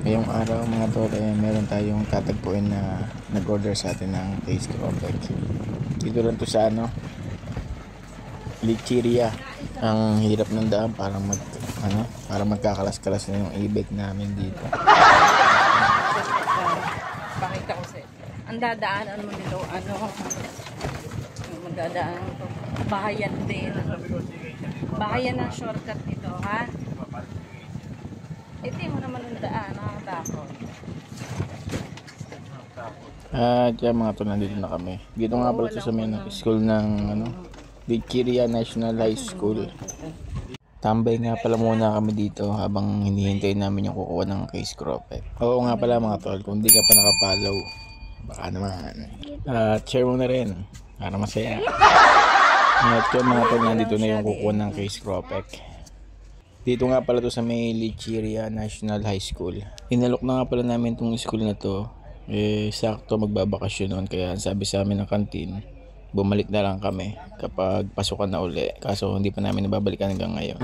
Ngayong araw mga tol, meron tayong tatagpuin na nag-order sa atin ng Taste Cropek. Dito lang to sa Lecheria. Ang hirap ng daan, para magkakalas-kalas na yung ibig namin dito. Pakita ko sa'yo. Ang dadaanan mo dito, magdadaanan ko. Bahayan din. Bahayan ng shortcut dito, ha? Ito mo naman ang daan, nakakatakot. Yan mga tol, nandito na kami. Dito nga pala sa may school ng Lecheria National High School. Tambay nga pala muna kami dito habang hinihintay namin yung kukuha ng Taste Cropek. Oo nga pala mga tol, kung di ka pa nakapollow, baka naman share mo na rin para masaya. At yung mga tol, nandito na yung kukuha ng Taste Cropek. Dito nga pala to sa may Lecheria National High School. Inalok na nga pala namin tong school na to. Sakto magbabakasyon noon, kaya sabi sa amin ng kantin, bumalik na lang kami kapag pasukan na uli. Kaso hindi pa namin nababalikan hanggang ngayon.